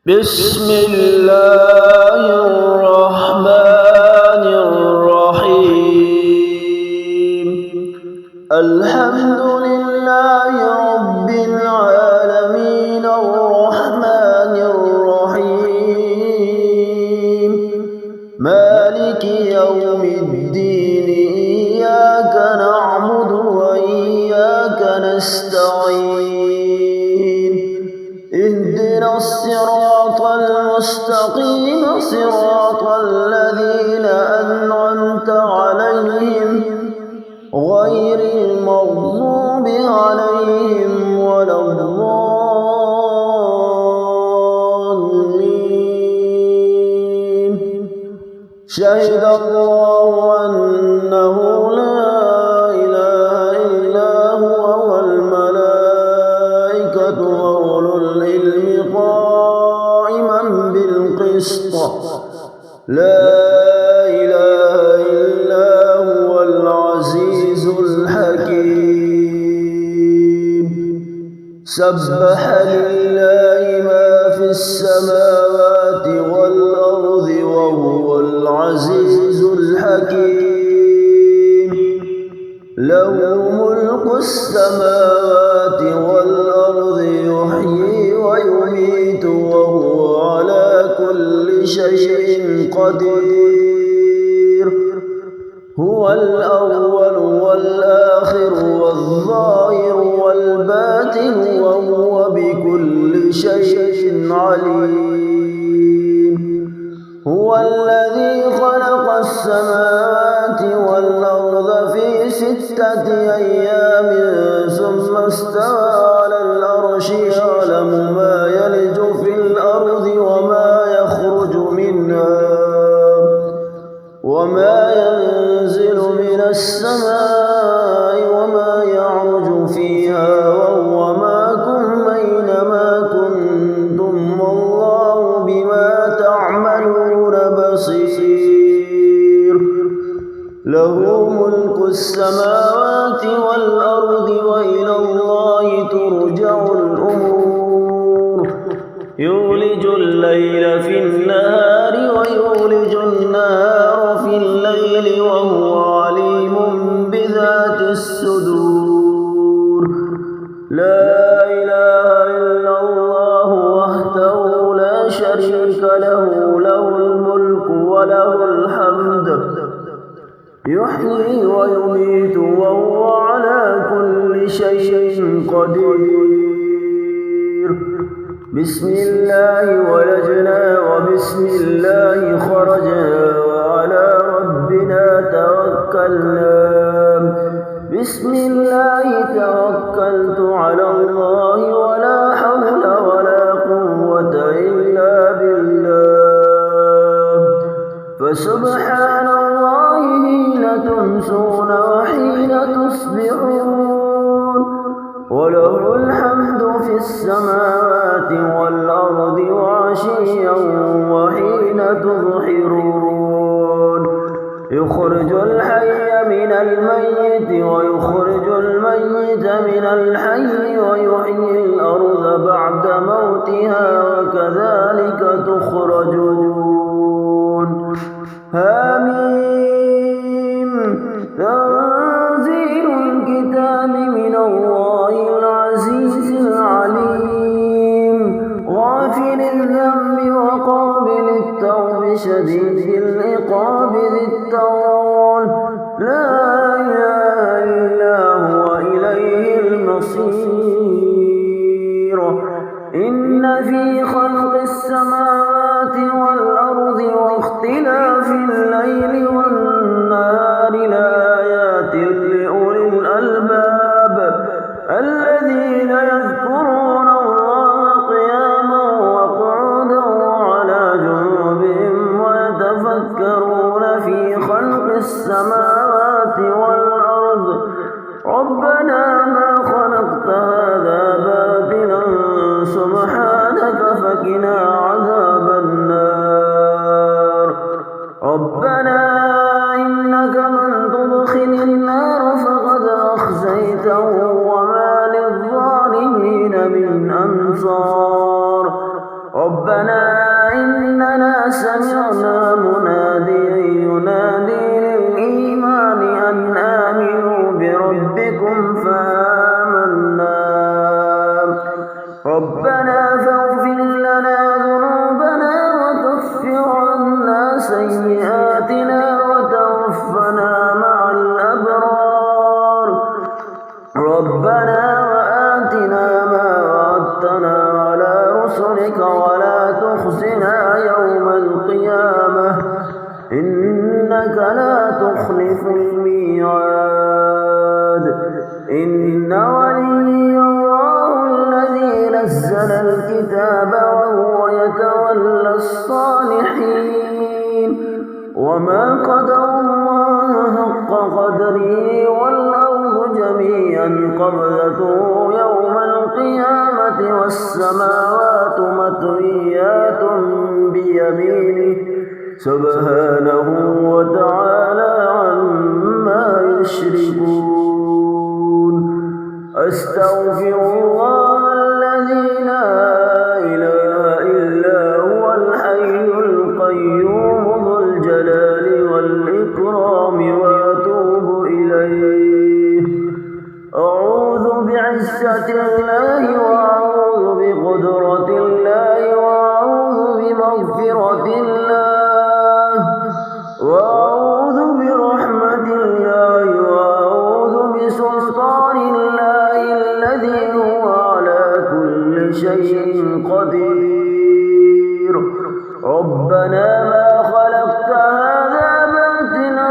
بسم الله الرحمن الرحيم. الحمد لله رب العالمين الرحمن الرحيم مالك يوم الدين. إياك نعبد وإياك نستعين. اهدنا الصراط المستقيم صراط الذين أنعمت عليهم غير المغضوب عليهم ولا الضالين. شهد الله أنه لا إله إلا هو والملائكة وأولو العلم قائما بالقسط. لا إله إلا هو العزيز الحكيم. سبح لله ما في السماوات والأرض وهو العزيز الحكيم. له ملك السماوات والأرض يحيي ويميت وهو على كل شيء قدير. هو الأول والآخر والظاهر والباطن وهو بكل شيء عليم. هو الذي خلق السماوات والأرض في 6 أيام ثم استوى على العرش يعلم ما يلج في الأرض وما يخرج منها وما ينزل من السماء وما يعرج فيها وهو معكم أينما كنتم والله بما تعملون بصير. له ملك السماوات والأرض وإلى الله ترجع الأمور. يولج الليل في النهار ويولج النهار في الليل وهو عليم بذات الصدور. لا إله إلا الله وحده لا شريك له. له الملك وله الحمد يحيي ويميت وهو على كل شيء قدير. بسم الله ولجنا وبسم الله خرجنا وعلى ربنا توكلنا. بسم الله توكلت على الله ولا حول ولا قوة إلا بالله. فسبحان الله حين تمسون وحين تصبحون وله الحمد في السماوات والأرض وعشيا وحين تظهرون. يخرج الحي من الميت ويخرج الميت من الحي ويحيي الأرض بعد موتها وكذلك تخرجون. آمين. تنزيل الكتاب من الله العزيز العليم. غافر الذنب وقابل التوب شديد العقاب ذي الطول. لا إله إلا هو إليه المصير. إن في خلق السماوات والأرض واختلاف الليل والنهار لآيات لأولي الألباب الذين يذكرون الله قياما وقعودا وعلى جنوبهم ويتفكرون في خلق السماوات والأرض ربنا ما خلقت هذا باطلا سبحانك فقنا عذاب ربنا إننا سمعنا مناديا ينادي للإيمان أن آمنوا بربكم فآمنا ربنا فاغفر لنا ذنوبنا وكفر عنا سيئاتنا وتوفنا مع الأبرار ربنا وآتنا ما وعدتنا على رسلك ولا تخزنا يوم القيامة إنك لا تخلف الميعاد إن ولي الله الذي نزل الكتاب وهو يتولى الصالحين وما قدر الله حق قدره والأرض جميعا قبضته يوم القيامة والسماوات مطويات بيمينه سبحانه وتعالى عما يشركون أستغفر الله الذي لا إله إلا هو الحي القيوم ذو الجلال والإكرام وأتوب إليه أعوذ بعزة الله وأعوذ بقدرة الله وأعوذ بمغفرة الله وأعوذ برحمة الله وأعوذ بسلطان الله الذي هو على كل شيء قدير ربنا ما خلقت هذا باطلا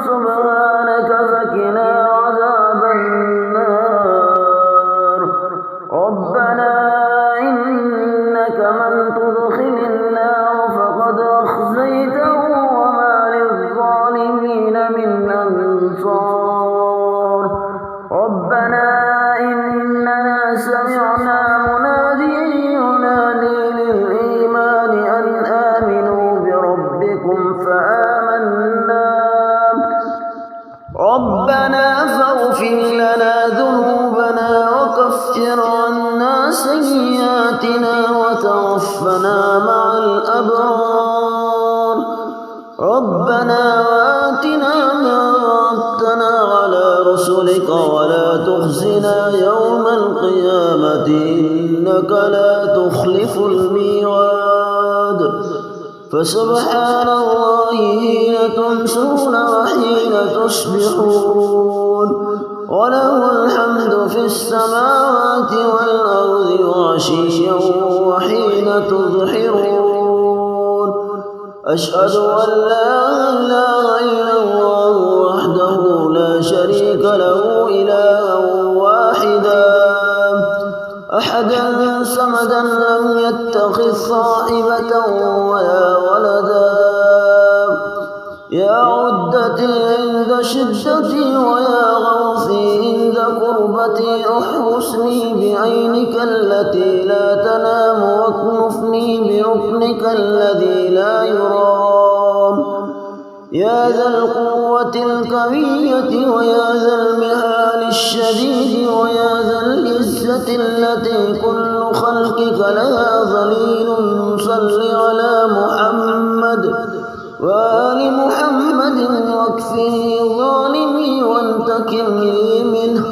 سبحانك فقنا عذاب النار ربنا إنك من تدخل النار فقد أخزيته وما للظالمين من أنصار ربنا إننا سمعنا مناديا ينادي للإيمان أن آمنوا بربكم فآمنا ربنا فاغفر لنا ذنوبنا وكفر عنا سيئاتنا وتوفنا مع الأبرار ربنا وآتنا ما وعدتنا على رسلك ولا تخزنا يوم القيامة إنك لا تخلف الميعاد فسبحان الله حين تمسون وحين تصبحون وله الحمد في السماوات والأرض وعشيا وحين تظهرون أشهد أن لا إله إلا الله وحده لا شريك له إلها واحدا أحدا صمدا لم يتخذ صاحبة ولا ولدا يا عدتي عند شدتي ويا غوثي عند قربتي احرسني بعينك التي لا تنام واكنفني بركنك الذي لا يرام يا ذا القوة الكبيرة ويا ذا المهال الشديد ويا ذا العزة التي كل خلقك لها ظليل صل على محمد وآل محمد واكفني ظالمي وانتقم لي منه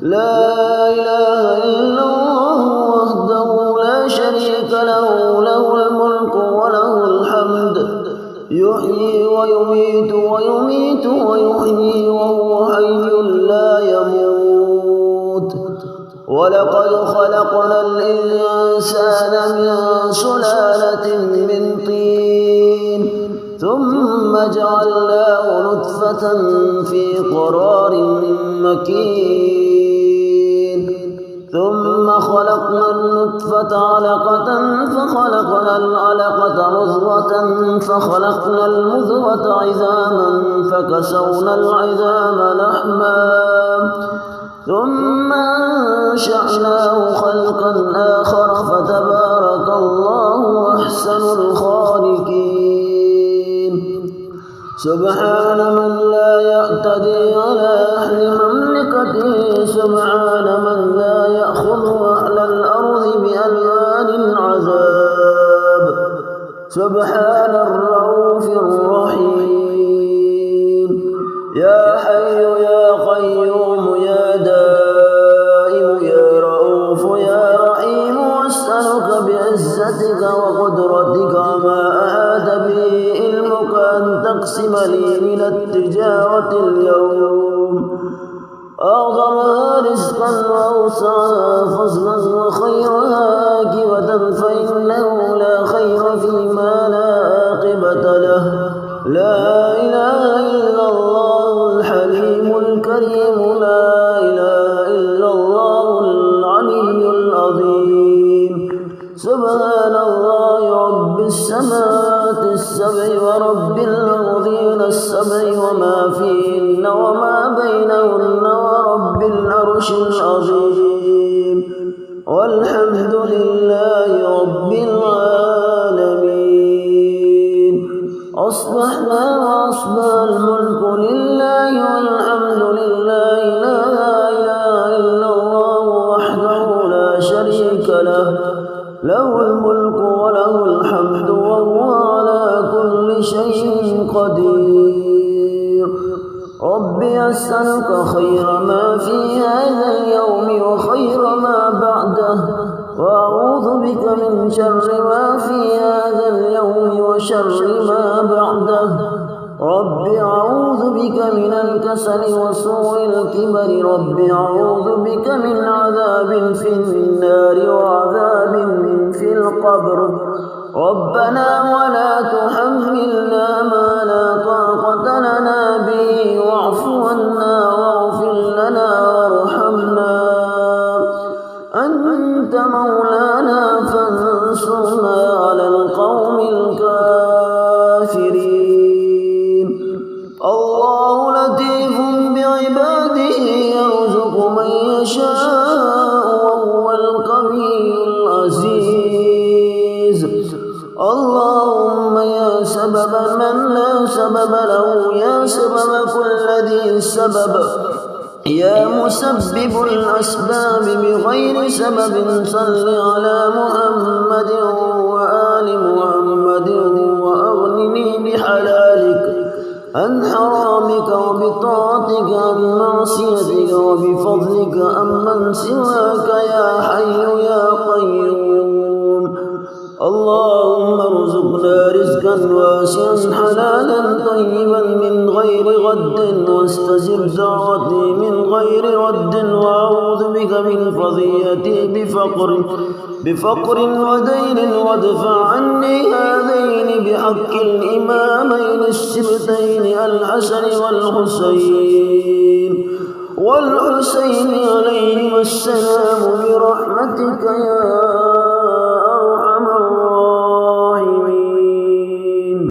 لا إله إلا الله وحده لا شريك له له الملك وله الحمد يحيي ويميت ويميت ويحيي وهو حي لا يموت ولقد خلقنا الإنسان من سلالة من طين ثم جعلناه نطفة في قرار مكين ثم خلقنا النطفة علقة فخلقنا العلقة مضغة فخلقنا المضغة عظاما فكسونا العظام لحما ثم أنشأناه خلقا آخر فتبارك الله أحسن الخالقين سبحان من لا يعتدي على أهل مملكته سبحان من لا يأخذ أهل الأرض بألوان العذاب سبحان الرؤوف الرحيم يا حي يا قيوم يا دائم يا رؤوف يا رحيم أسألك بعزتك وقدرتك ما أحاط به علمك أن تقسم لي من التجارة اليوم أعظمها رزقا وأوسعها فضلا وخيرها عاقبة فإنه لا خير فيما لا عاقبة له لا إله إلا الله الحليم الكريم لا إله إلا الله العلي العظيم سبحان الله رب السماوات السبع ورب الأرضين السبع وما فيهن وما بينهن ورب العرش العظيم والحمد لله رب العالمين أصبحنا وأصبح الملك لله والحمد لله لا إله إلا الله وحده لا شريك له له الملك وله الحمد وهو على كل شيء قدير ربي أسألك خير ما في هذا اليوم وخير ما بعده وأعوذ بك من شر ما في هذا اليوم وشر ما بعده رب أعوذ بك من الكسل وسوء الكبر رب أعوذ بك من عذاب في النار وعذاب في القبر ربنا ولا تحملنا ما لا طاقة لنا به واعف عنا واغفر لنا وارحمنا أنت مولانا فانصرنا على القوم الكافرين الله لطيف بعباده يرزق من يشاء وهو القوي العزيز اللهم يا سبب من لا سبب له يا سبب كل ذي سبب يا مسبب الأسباب بغير سبب صل على محمد وآل محمد وأغنني بحلالك عن حرامك وبطاعتك عن معصيتك وبفضلك عمن سواك يا حي يا قيوم اللهم ارزقنا رزقا واسعا حلالا طيبا من غير غد واستجب دعوتي من غير رد واعوذ بك من فضيتي بفقر ودين وادفع عني هذين بحق الإمامين السبتين الحسن والحسين عليهما السلام برحمتك يا